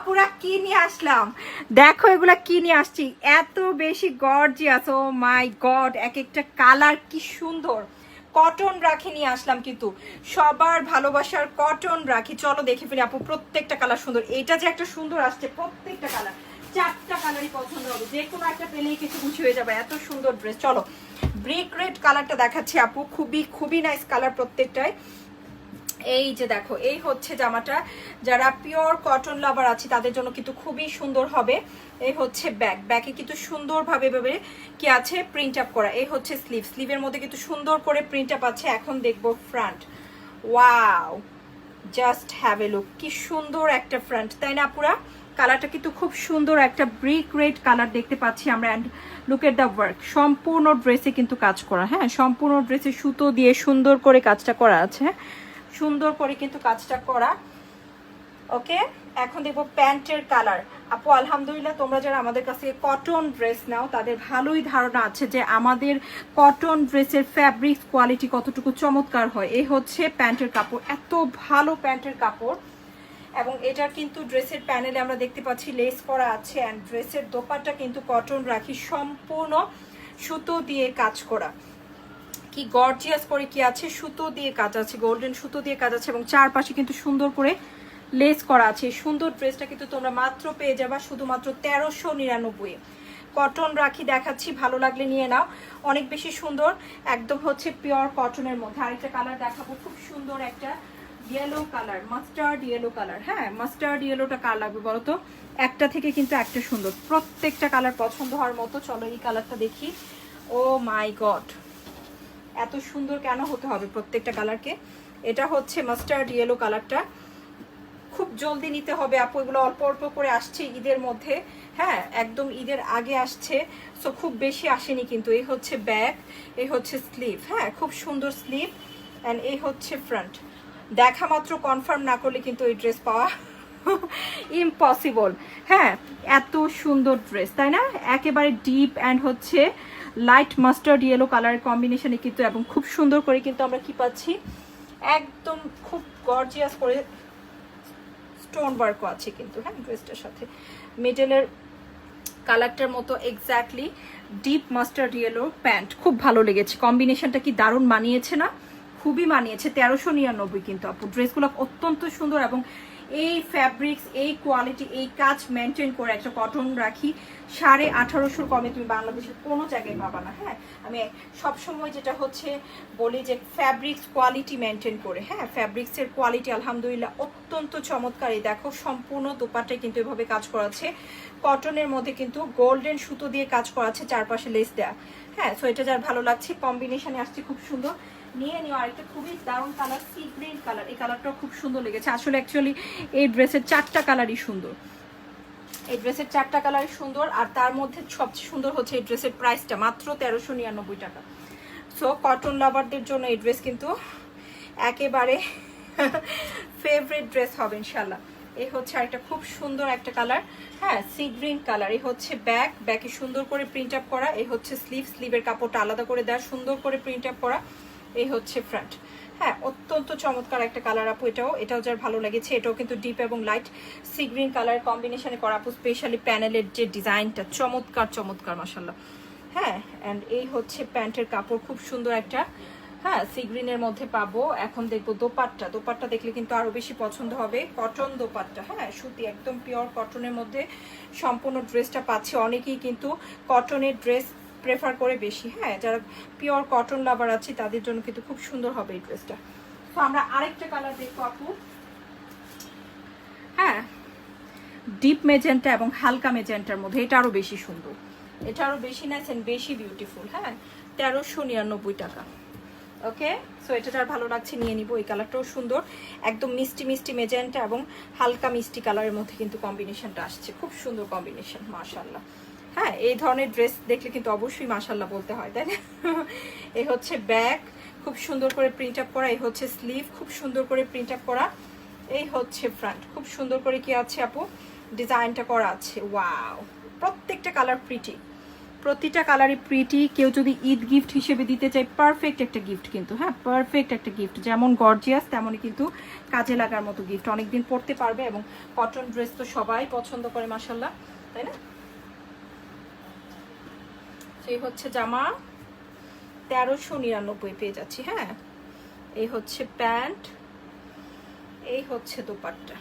আপুরা কি নিয়ে আসলাম দেখো, এগুলা কি নিয়ে আসছি, এত বেশি গর্জিয়াস। ও মাই গড, এক একটা কালার কি সুন্দর। কটন রাখি নিয়ে আসলাম, কিন্তু সবার ভালোবাসার কটন রাখি। চলো দেখে ফেলি আপু, প্রত্যেকটা কালার সুন্দর। এটা যে একটা সুন্দর আসছে, প্রত্যেকটা কালার, চারটা কালারই পছন্দ হবে, যে কোনো একটা পেলেই কিছু খুশি হয়ে যাবে। এত সুন্দর ড্রেস। চলো ব্রিক রেড কালারটা দেখাচ্ছি আপু, খুবই খুবই নাইস কালার প্রত্যেকটাই। এই যে দেখো, এই হচ্ছে জামাটা, যারা পিওর কটন লাভার আছে তাদের জন্য কিন্তু খুবই সুন্দর হবে। এই হচ্ছে ব্যাক, ব্যাকে কিন্তু সুন্দরভাবে ভাবে কি আছে প্রিন্ট আপ করা। এই হচ্ছে স্লিভ, স্লিভের মধ্যে কিন্তু সুন্দর করে প্রিন্ট আপ আছে। এখন দেখবো front. Wow, just have a look, কি সুন্দর একটা ফ্রন্ট, তাই না পুরা? কালারটা কিন্তু খুব সুন্দর একটা ব্রিক রেড কালার দেখতে পাচ্ছি আমরা। And look at the work, সম্পূর্ণ ড্রেসে কিন্তু কাজ করা। হ্যাঁ, সম্পূর্ণ ড্রেসে সুতো দিয়ে সুন্দর করে কাজটা করা আছে, সুন্দর করে কিন্তু কাজটা করা। ওকে, এখন দেখবো প্যান্টের কালার। আপু আলহামদুলিল্লাহ, তোমরা যারা আমাদের কাছে কটন ড্রেস নাও তাদের ভালোই ধারণা আছে যে আমাদের কটন ড্রেসের ফ্যাব্রিক কোয়ালিটি কতটুকু চমৎকার হয়। এই হচ্ছে প্যান্টের কাপড়, এত ভালো প্যান্টের কাপড়। এবং এটা কিন্তু ড্রেসের প্যানেলে আমরা দেখতে পাচ্ছি লেস করা আছে। অ্যান্ড ড্রেসের দোপাট্টা কিন্তু কটন রাখি, সম্পূর্ণ সুতো দিয়ে কাজ করা। কি গর্জিয়াস করে কি আছে, সুতো দিয়ে কাজ আছে, গোল্ডেন সুতো দিয়ে কাজ আছে, এবং চারপাশে কিন্তু সুন্দর করে লেস করা আছে। সুন্দর ড্রেসটা কিন্তু তোমরা মাত্র পেয়ে যাবা শুধুমাত্র 1399। কটন রাখি দেখাচ্ছি, ভালো লাগলে নিয়ে নাও, অনেক বেশি সুন্দর, একদম হচ্ছে পিওর কটনের মধ্যে। আরেকটা কালার দেখাবো, খুব সুন্দর একটা yellow colour, mustard yellow colour. হ্যাঁ, মাস্টার্ড ইয়েলোটা কার লাগবে বলো তো? একটা থেকে কিন্তু একটা সুন্দর, প্রত্যেকটা কালার পছন্দ হওয়ার মতো। চলো এই কালারটা দেখি। ও মাই গড, এত সুন্দর কেন হতে হবে প্রত্যেকটা কালারকে? এটা হচ্ছে মাস্টার্ড ইয়েলো কালারটা, খুব জলদি নিতে হবে আপু, এগুলো অল্প অল্প করে আসছে ঈদের মধ্যে। হ্যাঁ, একদম ঈদের আগে আসছে, সো খুব বেশি আসেনি কিন্তু। এই হচ্ছে ব্যাক, এই হচ্ছে স্লিভ। হ্যাঁ, খুব সুন্দর স্লিভ। অ্যান্ড এই হচ্ছে ফ্রন্ট। দেখা মাত্র কনফার্ম না করলে কিন্তু এই ড্রেস পাওয়া ইম্পসিবল। হ্যাঁ, এত সুন্দর ড্রেস, তাই না? একেবারে ডিপ অ্যান্ড হচ্ছে লাইট মাস্টার্ড ইয়েলো কালারের কম্বিনেশনে কিন্তু, এবং খুব সুন্দর করে কিন্তু আমরা কি পাচ্ছি, একদম খুব গর্জিয়াস করে স্টোন ওয়ার্কও আছে কিন্তু। হ্যাঁ, ড্রেসটার সাথে মিডলের কালারটার মতো exactly deep mustard yellow pant, খুব ভালো লেগেছে। কম্বিনেশনটা কি দারুণ মানিয়েছে না? খুবই মানিয়েছে। 1399 কিন্তু আপু, ড্রেসগুলো অত্যন্ত সুন্দর। এবং এই ফ্যাব্রিক্স, এই কোয়ালিটি, এই কাজ মেনটেন করে একটা কটন রাখি 1850 কমে তুমি বাংলাদেশের কোনো জায়গায় পাবা না। হ্যাঁ, আমি সবসময় যেটা হচ্ছে বলি যে ফ্যাব্রিক্স কোয়ালিটি মেনটেন করে। হ্যাঁ, ফ্যাব্রিক্সের কোয়ালিটি আলহামদুলিল্লাহ অত্যন্ত চমৎকার। এই দেখো, সম্পূর্ণ দোপাট্টায় কিন্তু এভাবে কাজ করা আছে, কটনের মধ্যে কিন্তু গোল্ডেন সুতো দিয়ে কাজ করা আছে, চারপাশে লেস দেয়া। হ্যাঁ, সো এটা যার ভালো লাগছে, কম্বিনেশনে আসছে খুব সুন্দর, নিয়ে নিও। আরেকটা খুবই দারুণ কালার, সি গ্রিন কালার, এই কালারটাও খুব সুন্দর লেগেছে। আসলে অ্যাকচুয়ালি এই ড্রেসের চারটা কালারই সুন্দর, এই ড্রেসের চারটা কালারই সুন্দর। আর তার মধ্যে সবচেয়ে সুন্দর হচ্ছে এই ড্রেসের প্রাইসটা মাত্র 1399 টাকা। সো কটন লাভারদের জন্য এই ড্রেস কিন্তু একেবারে ফেভারিট ড্রেস হবে ইনশাল্লাহ। এই হচ্ছে আরেকটা খুব সুন্দর একটা কালার। হ্যাঁ, সি গ্রিন কালার। এই হচ্ছে ব্যাক, ব্যাকে সুন্দর করে প্রিন্ট আপ করা। এই হচ্ছে স্লিভ, স্লিভের কাপড়টা আলাদা করে দেওয়া, সুন্দর করে প্রিন্ট আপ করা। এই হচ্ছে ফ্রন্ট। হ্যাঁ, অত্যন্ত চমৎকার একটা কালার আপু, এটাও যার ভালো লেগেছে। এটাও কিন্তু ডিপ এবং লাইট সি গ্রিন কালার কম্বিনেশনে করা আপু। স্পেশালি প্যানেলের যে ডিজাইনটা চমৎকার চমৎকার, মাশাআল্লাহ। হ্যাঁ, অ্যান্ড এই হচ্ছে প্যান্টের কাপড়, খুব সুন্দর একটা, হ্যাঁ, সি গ্রিনের মধ্যে পাবো। এখন দেখবো দোপাট্টা, দোপাট্টা দেখলে কিন্তু আরো বেশি পছন্দ হবে। কটন দোপাট্টা, হ্যাঁ, সুতি, একদম পিওর কটনের মধ্যে সম্পূর্ণ ড্রেসটা পাচ্ছে। অনেকেই কিন্তু কটনের ড্রেস প্রেফার করে বেশি। হ্যাঁ, যারা পিওর কটন লাভার আছে তাদের জন্য কিন্তু খুব সুন্দর হবে এই ড্রেসটা। তো আমরা আরেকটা কালার দেখবো আপু। হ্যাঁ, ডিপ মেজেন্টা এবং হালকা মেজেন্টার মধ্যে, এটা আরো বেশি সুন্দর, এটা আরো বেশি নাইস এন্ড বেশি বিউটিফুল। হ্যাঁ, 1399 টাকা। ওকে, সো এটা যার ভালো লাগছে নিয়ে নিব। এই কালারটাও সুন্দর, একদম মিষ্টি মিষ্টি মেজেন্টা এবং হালকা মিষ্টি কালারের মধ্যে কিন্তু কম্বিনেশনটা আসছে, খুব সুন্দর কম্বিনেশন, মাশাআল্লাহ। হ্যাঁ, এই ধরনের ড্রেস দেখলে কিন্তু অবশ্যই মাশাআল্লাহ বলতে হয়, তাই না? এই হচ্ছে ব্যাক, খুব সুন্দর করে প্রিন্ট আপ করা। এই হচ্ছে স্লিভ, খুব সুন্দর করে প্রিন্ট আপ করা। এই হচ্ছে ফ্রন্ট, খুব সুন্দর করে কি আছে আপু ডিজাইনটা করা আছে। ওয়াও, প্রত্যেকটা কালার প্রিটি, প্রতিটা কালারই প্রিটি। কেউ যদি ঈদ গিফট হিসেবে দিতে চায় পারফেক্ট একটা গিফট কিন্তু, হ্যাঁ পারফেক্ট একটা গিফট, যেমন গর্জিয়াস তেমনই কিন্তু কাজে লাগার মতো গিফট, অনেকদিন পরতে পারবে। এবং কটন ড্রেস তো সবাই পছন্দ করে মাশাল্লাহ, তাই না? এই হচ্ছে জামা, 1399 পেয়ে যাচ্ছি। হ্যাঁ, এই হচ্ছে প্যান্ট, এই হচ্ছে দোপাট্টা।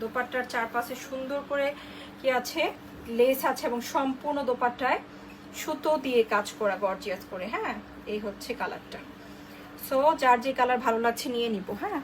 দোপাট্টার চারপাশে সুন্দর করে কি আছে, লেস আছে, এবং সম্পূর্ণ দোপাট্টায় সুতো দিয়ে কাজ করা গর্জিয়াস করে। হ্যাঁ, এই হচ্ছে কালারটা। সো যার যে কালার ভালো লাগছে নিয়ে নিব। হ্যাঁ,